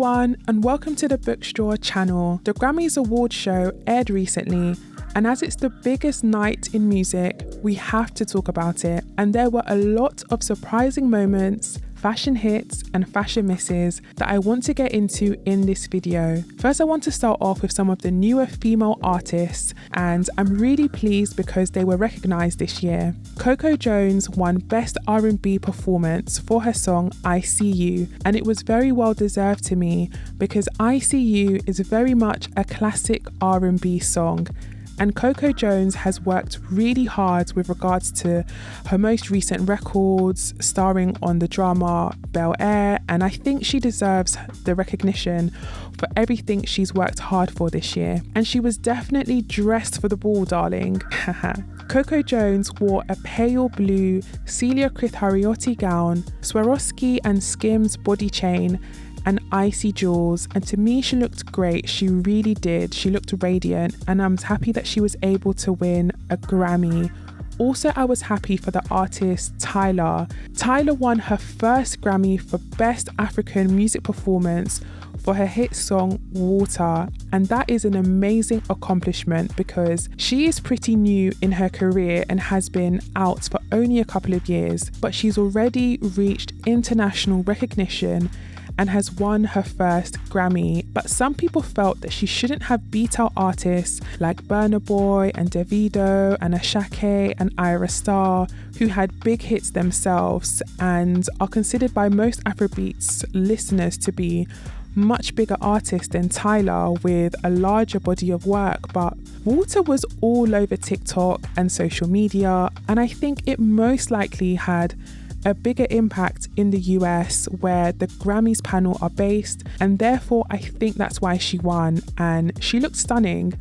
everyone, and welcome to the Bookstore channel. The Grammys award show aired recently, and as it's the biggest night in music, we have to talk about it. And there were a lot of surprising moments, fashion hits and fashion misses that I want to get into in this video. First, I want to start off with some of the newer female artists, and I'm really pleased because they were recognized this year. Coco Jones won Best R&B Performance for her song I See You, and it was very well deserved to me because I See You is very much a classic R&B song. And Coco Jones has worked really hard with regards to her most recent records, starring on the drama Bel Air, and I think she deserves the recognition for everything she's worked hard for this year. And she was definitely dressed for the ball, darling. Coco Jones wore a pale blue Celia Crith-Hariotti gown, Swarovski and Skims body chain, and icy jewels, and to me she looked great. She really did. She looked radiant, and I'm happy that she was able to win a Grammy. Also, I was happy for the artist Tyla. Tyla won her first Grammy for Best African Music Performance for her hit song Water, and that is an amazing accomplishment because she is pretty new in her career and has been out for only a couple of years, but she's already reached international recognition and has won her first Grammy. But some people felt that she shouldn't have beat out artists like Burna Boy and Davido and Ashake and Ira Star, who had big hits themselves and are considered by most Afrobeats listeners to be much bigger artists than Tyla with a larger body of work. But Water was all over TikTok and social media, and I think it most likely had a bigger impact in the US where the Grammys panel are based, and therefore I think that's why she won, and she looked stunning.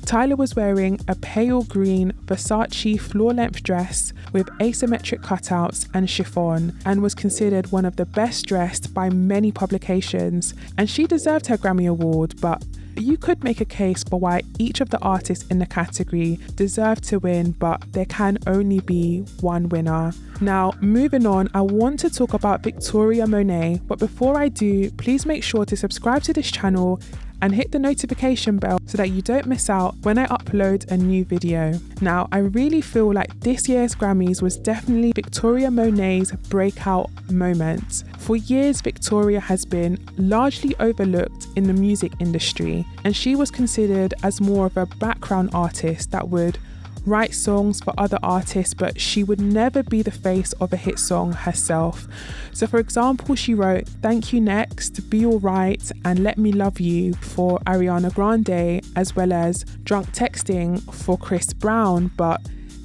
Tyla was wearing a pale green Versace floor-length dress with asymmetric cutouts and chiffon, and was considered one of the best dressed by many publications, and she deserved her Grammy award. But you could make a case for why each of the artists in the category deserve to win, but there can only be one winner. Now, moving on, I want to talk about Victoria Monet, but before I do, please make sure to subscribe to this channel and hit the notification bell so that you don't miss out when I upload a new video. Now, I really feel like this year's Grammys was definitely Victoria Monet's breakout moment. For years, Victoria has been largely overlooked in the music industry, and she was considered as more of a background artist that would write songs for other artists, but she would never be the face of a hit song herself. So for example, she wrote Thank You Next, Be Alright and Let Me Love You for Ariana Grande, as well as Drunk Texting for Chris Brown. But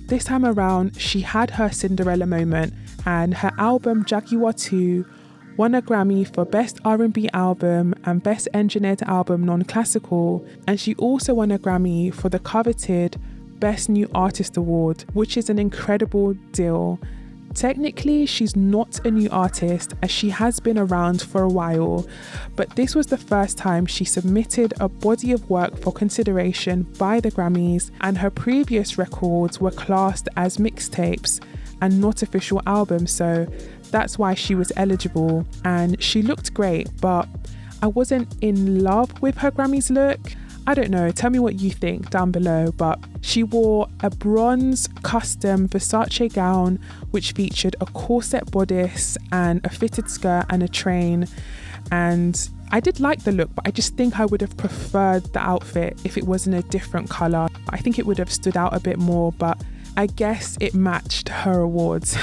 this time around, she had her Cinderella moment, and her album Jaguar 2 won a Grammy for Best R&B Album and Best Engineered Album Non-Classical, and she also won a Grammy for the coveted Best New Artist Award, which is an incredible deal. Technically, she's not a new artist as she has been around for a while, but this was the first time she submitted a body of work for consideration by the Grammys, and her previous records were classed as mixtapes and not official albums, so that's why she was eligible, and she looked great, but I wasn't in love with her Grammys look. I don't know, tell me what you think down below, but she wore a bronze custom Versace gown which featured a corset bodice and a fitted skirt and a train, and I did like the look, but I just think I would have preferred the outfit if it was in a different colour. I think it would have stood out a bit more, but I guess it matched her awards.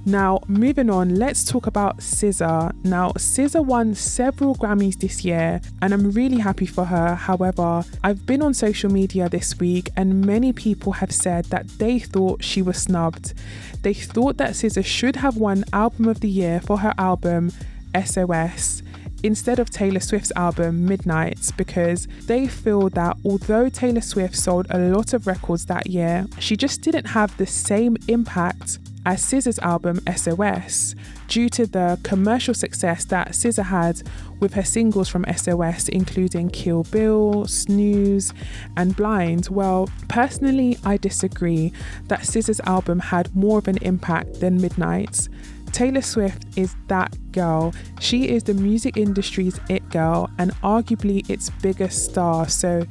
Now, moving on, let's talk about SZA. Now, SZA won several Grammys this year, and I'm really happy for her. However, I've been on social media this week, and many people have said that they thought she was snubbed. They thought that SZA should have won Album of the Year for her album SOS instead of Taylor Swift's album Midnights, because they feel that although Taylor Swift sold a lot of records that year, she just didn't have the same impact as SZA's album SOS due to the commercial success that SZA had with her singles from SOS, including Kill Bill, Snooze and Blind. Well, personally, I disagree that SZA's album had more of an impact than Midnights. Taylor Swift is that girl. She is the music industry's it girl and arguably its biggest star. So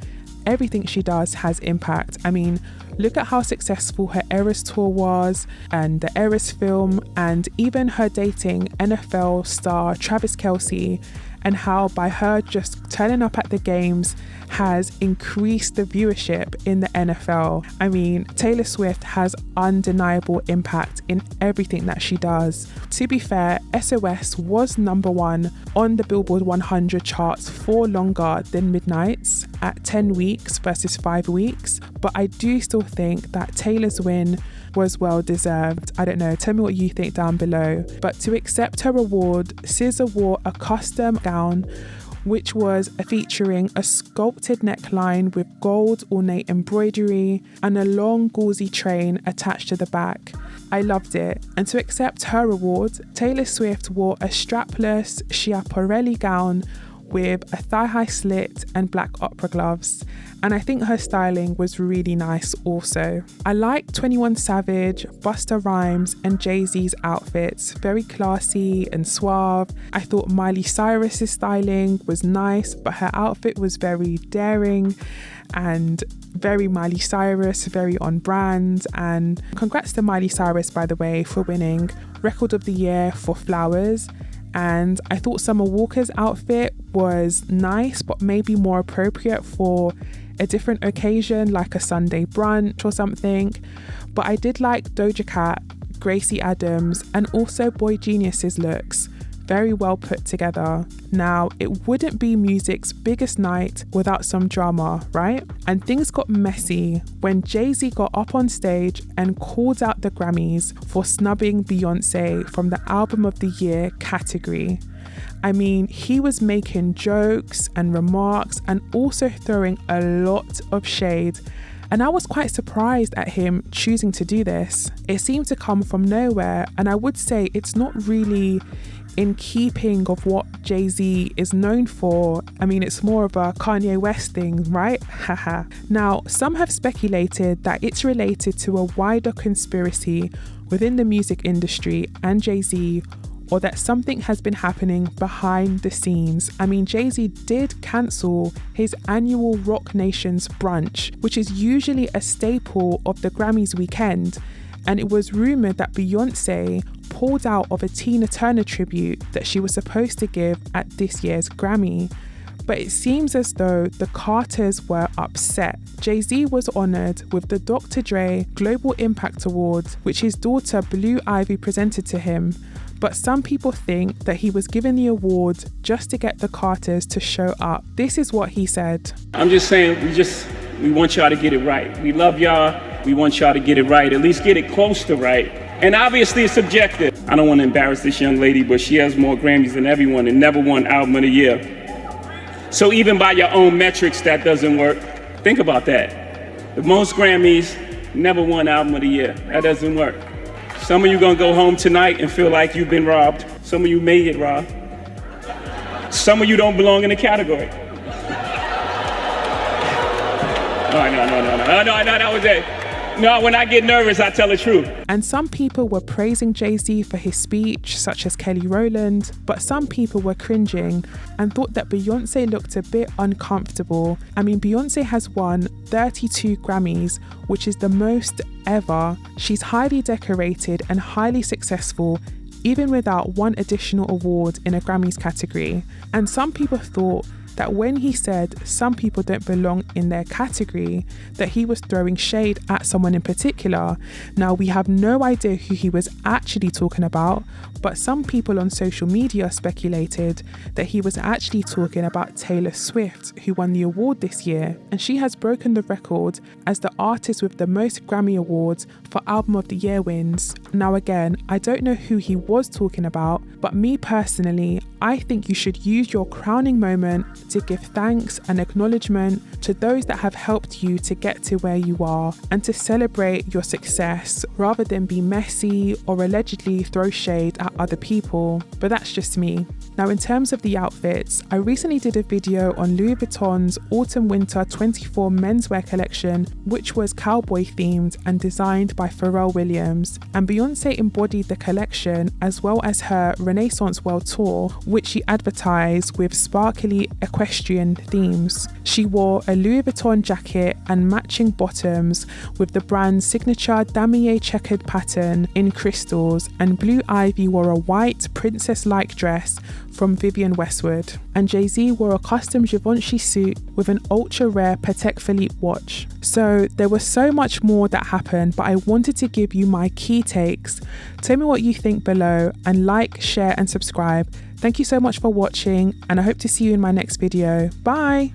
everything she does has impact. I mean, look at how successful her Eras tour was and the Eras film, and even her dating NFL star Travis Kelce, and how by her just turning up at the games has increased the viewership in the NFL. I mean, Taylor Swift has undeniable impact in everything that she does. To be fair, SOS was #1 on the Billboard 100 charts for longer than Midnight's at 10 weeks versus 5 weeks, but I do still think that Taylor's win was well deserved. I don't know, tell me what you think down below. But to accept her award, SZA wore a custom gown which was featuring a sculpted neckline with gold ornate embroidery and a long gauzy train attached to the back. I loved it. And to accept her award, Taylor Swift wore a strapless Schiaparelli gown with a thigh-high slit and black opera gloves. And I think her styling was really nice also. I like 21 Savage, Busta Rhymes and Jay-Z's outfits, very classy and suave. I thought Miley Cyrus's styling was nice, but her outfit was very daring and very Miley Cyrus, very on brand. And congrats to Miley Cyrus, by the way, for winning Record of the Year for Flowers. And I thought Summer Walker's outfit was nice, but maybe more appropriate for a different occasion, like a Sunday brunch or something. But I did like Doja Cat, Gracie Adams, and also Boy Genius's looks. Very well put together. Now, it wouldn't be music's biggest night without some drama, right? And things got messy when Jay-Z got up on stage and called out the Grammys for snubbing Beyonce from the Album of the Year category. I mean, he was making jokes and remarks and also throwing a lot of shade. And I was quite surprised at him choosing to do this. It seemed to come from nowhere, and I would say it's not really in keeping of what Jay-Z is known for. I mean, it's more of a Kanye West thing, right? Haha. Now, some have speculated that it's related to a wider conspiracy within the music industry and Jay-Z, or that something has been happening behind the scenes. I mean, Jay-Z did cancel his annual Rock Nations brunch, which is usually a staple of the Grammys weekend. And it was rumoured that Beyonce pulled out of a Tina Turner tribute that she was supposed to give at this year's Grammy. But it seems as though the Carters were upset. Jay-Z was honoured with the Dr. Dre Global Impact Award, which his daughter Blue Ivy presented to him. But some people think that he was given the award just to get the Carters to show up. This is what he said. I'm just saying, we want y'all to get it right. We love y'all. We want y'all to get it right. At least get it close to right. And obviously it's subjective. I don't want to embarrass this young lady, but she has more Grammys than everyone and never won Album of the Year. So even by your own metrics, that doesn't work. Think about that. The most Grammys, never won Album of the Year. That doesn't work. Some of you gonna go home tonight and feel like you've been robbed. Some of you may get robbed. Some of you don't belong in the category. No, that was it. No, when I get nervous, I tell the truth. And some people were praising Jay-Z for his speech, such as Kelly Rowland, but some people were cringing and thought that Beyonce looked a bit uncomfortable. I mean, Beyonce has won 32 Grammys, which is the most ever. She's highly decorated and highly successful, even without one additional award in a Grammys category. And some people thought that when he said some people don't belong in their category, that he was throwing shade at someone in particular. Now, we have no idea who he was actually talking about, but some people on social media speculated that he was actually talking about Taylor Swift, who won the award this year, and she has broken the record as the artist with the most Grammy awards for Album of the Year wins. Now again, I don't know who he was talking about, but me personally, I think you should use your crowning moment to give thanks and acknowledgement to those that have helped you to get to where you are, and to celebrate your success rather than be messy or allegedly throw shade at other people. But that's just me. Now, in terms of the outfits, I recently did a video on Louis Vuitton's Autumn-Winter 24 menswear collection, which was cowboy themed and designed by Pharrell Williams. And Beyonce embodied the collection as well as her Renaissance World Tour, which she advertised with sparkly equestrian themes. She wore a Louis Vuitton jacket and matching bottoms with the brand's signature damier checkered pattern in crystals, and Blue Ivy wore a white princess-like dress from Vivienne Westwood. And Jay-Z wore a custom Givenchy suit with an ultra-rare Patek Philippe watch. So there was so much more that happened, but I wanted to give you my key takes. Tell me what you think below, and like, share and subscribe. Thank you so much for watching, and I hope to see you in my next video. Bye!